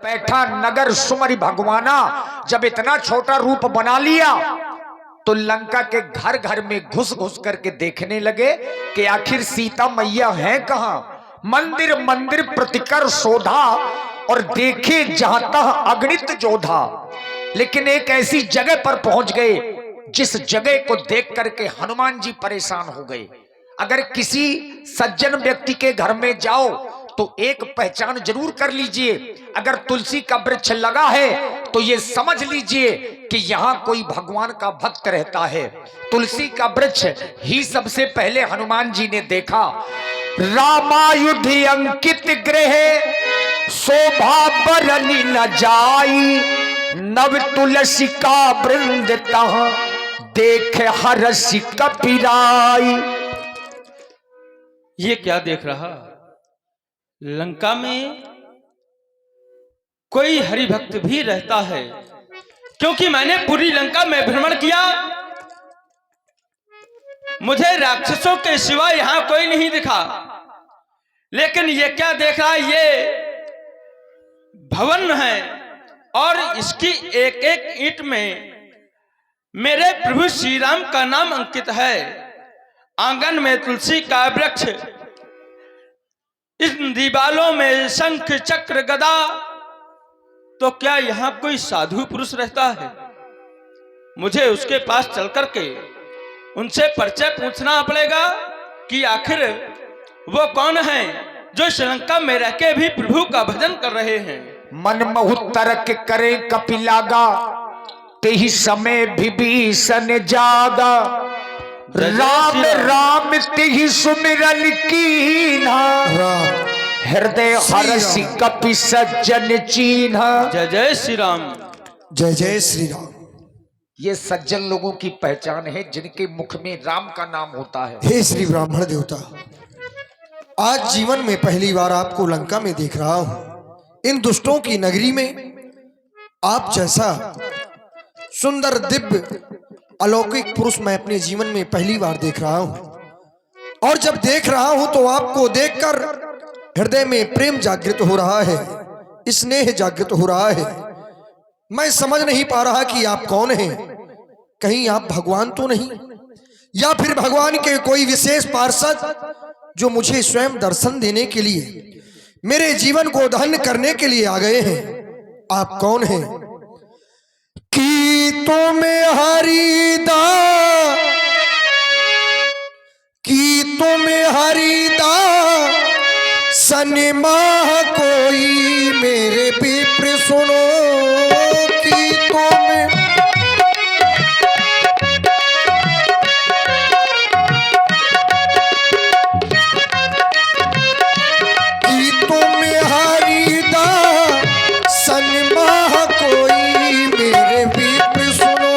बैठा नगर सुमरि भगवाना। जब इतना छोटा रूप बना लिया तो लंका के घर घर में घुस घुस करके देखने लगे कि आखिर सीता मैया है कहां। मंदिर मंदिर प्रतिकर शोधा और देखे जहां तह अगणित जोधा। लेकिन एक ऐसी जगह पर पहुंच गए जिस जगह को देख करके हनुमान जी परेशान हो गए। अगर किसी सज्जन व्यक्ति के घर में जाओ तो एक पहचान जरूर कर लीजिए। अगर तुलसी का वृक्ष लगा है तो ये समझ लीजिए कि यहाँ कोई भगवान का भक्त रहता है। तुलसी का वृक्ष ही सबसे पहले हनुमान जी ने देखा। रामायुध अंकित गृह शोभा बरनी न जाई। नव तुलसी का वृंद तह देख हरसि कपिराई। ये क्या देख रहा? लंका में कोई हरि भक्त भी रहता है, क्योंकि मैंने पूरी लंका में भ्रमण किया, मुझे राक्षसों के सिवा यहां कोई नहीं दिखा। लेकिन ये क्या देख रहा है? ये भवन है और इसकी एक एक ईंट में मेरे प्रभु श्री राम का नाम अंकित है। आंगन में तुलसी का वृक्ष, इन दीवालों में शंख चक्र गदा। तो क्या यहां कोई साधु पुरुष रहता है? मुझे उसके पास चल करके उनसे परिचय पूछना पड़ेगा कि आखिर वो कौन है जो श्रीलंका में रह के भी प्रभु का भजन कर रहे हैं। मन महु तर्क करे कपिलागा तेहि समय विभीषण जागा। राम राम तेहि सुमिरन कीन्हा हृदय हरसि कपि सज्जन चीन्हा। जय जय श्री राम। जय जय श्री राम। ये सज्जन लोगों की पहचान है जिनके मुख में राम का नाम होता है। हे श्री ब्राह्मण देवता, आज जीवन में पहली बार आपको लंका में देख रहा हूं। इन दुष्टों की नगरी में आप जैसा सुंदर दिव्य अलौकिक पुरुष मैं अपने जीवन में पहली बार देख रहा हूं। और जब देख रहा हूं तो आपको देखकर हृदय में प्रेम जागृत हो रहा है, स्नेह जागृत हो रहा है। मैं समझ नहीं पा रहा कि आप कौन हैं। कहीं आप भगवान तो नहीं, या फिर भगवान के कोई विशेष पार्षद जो मुझे स्वयं दर्शन देने के लिए, मेरे जीवन को धन्य करने के लिए आ गए हैं। आप कौन हैं? कीतों में हरिदा, कीतों में हरिदा सनमाह कोई मेरे विप्र सुनो। कीतों में कीतों में हरिदा सनमाह कोई मेरे विप्र सुनो।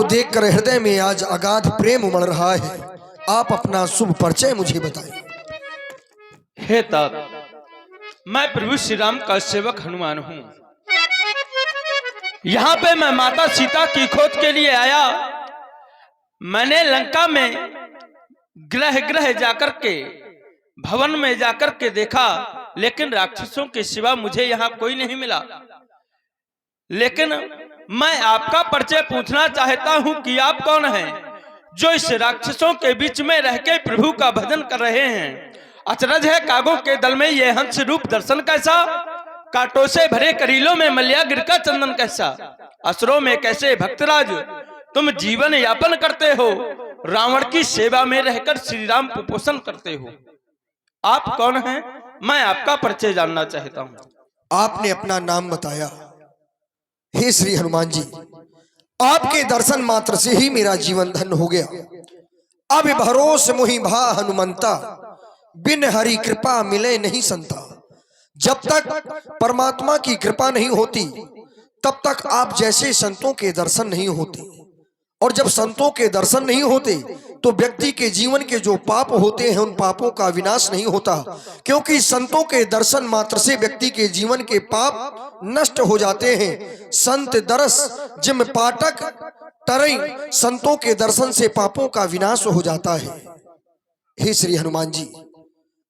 देखकर हृदय में आज अगाध प्रेम उमड़ रहा है। आप अपना शुभ परिचय मुझे बताएं। हे तात, मैं प्रभु श्री राम का सेवक हनुमान हूं। यहाँ पे मैं माता सीता की खोज के लिए आया। मैंने लंका में ग्रह ग्रह जाकर के, भवन में जाकर के देखा, लेकिन राक्षसों के सिवा मुझे यहाँ कोई नहीं मिला। लेकिन मैं आपका परिचय पूछना चाहता हूँ कि आप कौन हैं जो इस राक्षसों के बीच में रह के प्रभु का भजन कर रहे हैं। अचरज है कागों के दल में ये हंस रूप दर्शन कैसा, कांटों से भरे करीलों में मल्यागिर का चंदन कैसा। असुरों में कैसे भक्तराज तुम जीवन यापन करते हो, रावण की सेवा में रहकर श्री राम कुपोषण करते हो। आप कौन हैं, मैं आपका परिचय जानना चाहता हूँ। आपने अपना नाम बताया। हे श्री हनुमान जी, आपके दर्शन मात्र से ही मेरा जीवन धन्य हो गया। अब भरोस मुहि भा हनुमंता, बिन हरि कृपा मिले नहीं संता। जब तक परमात्मा की कृपा नहीं होती तब तक आप जैसे संतों के दर्शन नहीं होते, और जब संतों के दर्शन नहीं होते तो व्यक्ति के जीवन के जो पाप होते हैं उन पापों का विनाश नहीं होता, क्योंकि संतों के दर्शन मात्र से व्यक्ति के जीवन के पाप नष्ट हो जाते हैं। संत दरस जिम पाठक तरई, संतों के दर्शन से पापों का विनाश हो जाता है। हे श्री हनुमान जी,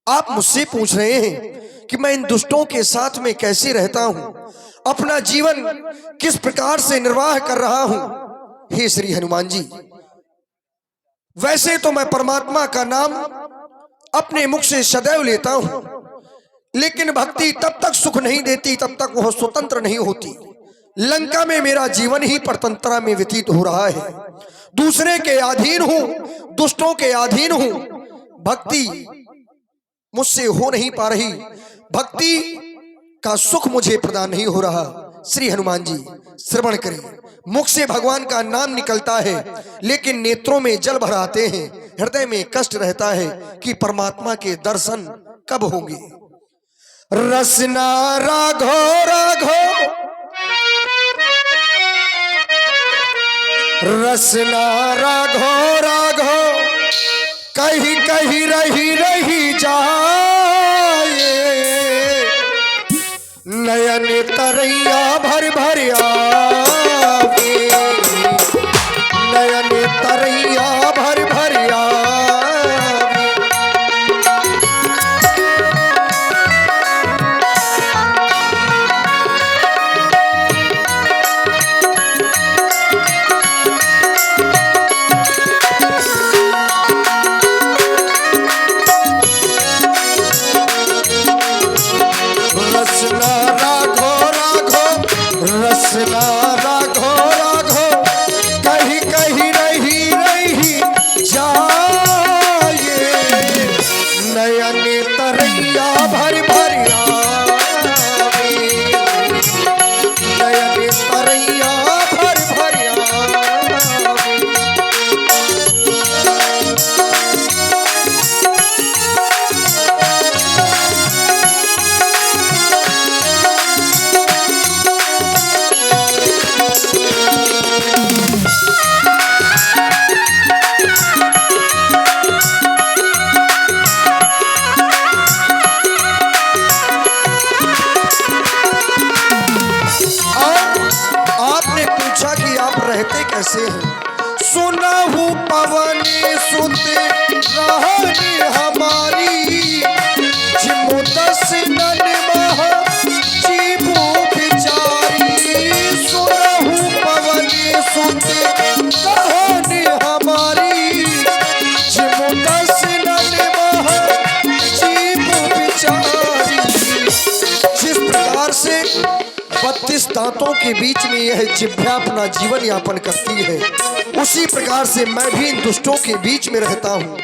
आप मुझसे पूछ रहे हैं कि मैं इन दुष्टों के साथ में कैसे रहता हूं, अपना जीवन किस प्रकार से निर्वाह कर रहा हूं। हे श्री हनुमान जी, वैसे तो मैं परमात्मा का नाम अपने मुख से सदैव लेता हूं, लेकिन भक्ति तब तक सुख नहीं देती तब तक वह स्वतंत्र नहीं होती। लंका में मेरा जीवन ही परतंत्रा में व्यतीत हो रहा है। दूसरे के अधीन हूं, दुष्टों के अधीन हूं, भक्ति मुझसे हो नहीं पा रही, भक्ति का सुख मुझे प्रदान नहीं हो रहा। श्री हनुमान जी श्रवण करें, मुख से भगवान का नाम निकलता है लेकिन नेत्रों में जल भर आते हैं, हृदय में कष्ट रहता है कि परमात्मा के दर्शन कब होंगे। रसना राघो राघो, रसना राघो राघो, कहीं कहीं रही रही जाए, नयन तरैया भर भर आवे, नयन तरैया भर भर आवे। रसना राघो राघो, रसना राघो राघो, कहीं कहीं रही रही जाए, नयन तरैया भर भर आवे, नयन तरैया भर भर आवे। आपने पूछा कि आप रहते कैसे हैं। सुना हूँ पवन सुत रहनी हमारी, जिमो दस नन मह जीवो बिचारी। सुना हूँ पवन सुत रहनी हमारी, जिमो दस नन मह जीवो बिचारी। जिस प्रकार से 32 दांतों के बीच में यह जिह्वा अपना जीवन यापन करती है, उसी प्रकार से मैं भी इन दुष्टों के बीच में रहता हूँ।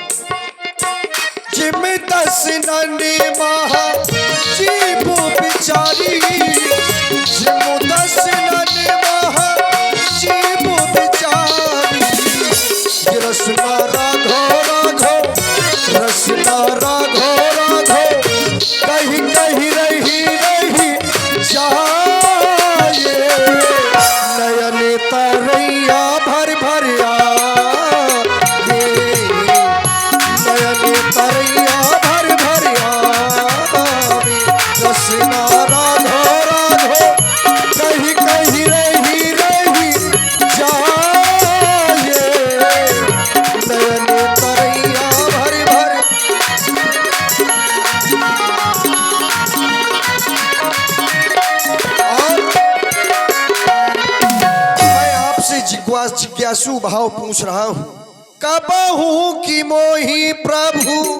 जिम 10 नन्हे महा जीवो बिचारी, जिम 10 नन्हे महा जीवो बिचारी। रसना राघो राघो, रसना राघो राघो, कहीं कहीं रही रही जाए, नयन तरैया भर भर आवे, नयन तरैया भर भर आवे। रसना राघो राघो, कहीं कहीं रही जिज्ञासु भाव पूछ रहा हूं, कबहू की मोही प्रभु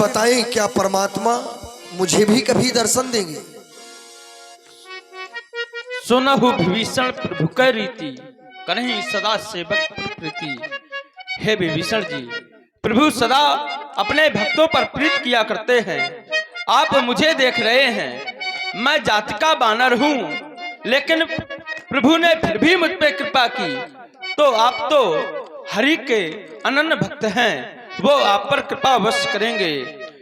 बताएं, क्या परमात्मा मुझे भी कभी दर्शन देंगे? सुनहु विभीषण प्रभु कै रीति, कन्हि सदा सेवक प्रीति। हे विभीषण जी, प्रभु सदा अपने भक्तों पर प्रीत किया करते हैं। आप मुझे देख रहे हैं, मैं जाति का बानर हूँ, लेकिन प्रभु ने फिर भी मुझ पे कृपा की। तो आप तो हरि के अनन्य भक्त हैं, वो आप पर कृपा अवश्य करेंगे।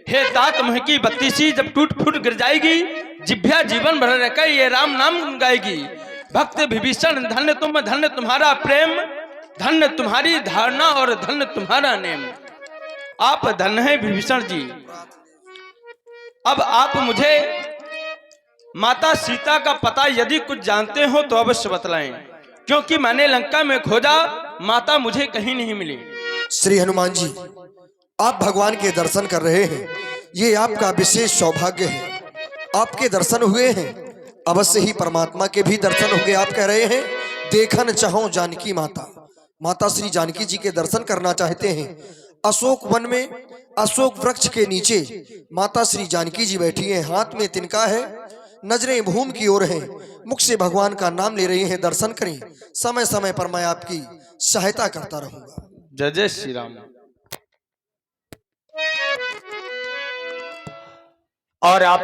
हे तात मुह की बत्तीसी जब टूट फूट गिर जाएगी, जिभ्या जीवन भर रहकर ये राम नाम गाएगी। भक्त विभीषण धन्य तुम, धन्य तुम्हारा प्रेम, धन्य तुम्हारी धारणा और धन्य तुम्हारा नेम। आप धन्य हैं विभीषण जी। अब आप मुझे माता सीता का पता यदि कुछ जानते हो तो अवश्य बतलाएं, क्योंकि मैंने लंका में खोजा, माता मुझे कहीं नहीं मिली। श्री हनुमान जी, आप भगवान के दर्शन कर रहे हैं, ये आपका विशेष सौभाग्य है। आपके दर्शन हुए हैं, अवश्य ही परमात्मा के भी दर्शन होंगे। आप कह रहे हैं देखन चाहो जानकी माता, माता श्री जानकी जी के दर्शन करना चाहते हैं। अशोक वन में अशोक वृक्ष के नीचे माता श्री जानकी जी बैठी हैं, हाथ में तिनका है, नजरें भूमि की ओर हैं, मुख से भगवान का नाम ले रही हैं। दर्शन करें, समय समय पर मैं आपकी सहायता करता रहूंगा। जय जय श्री राम। और आप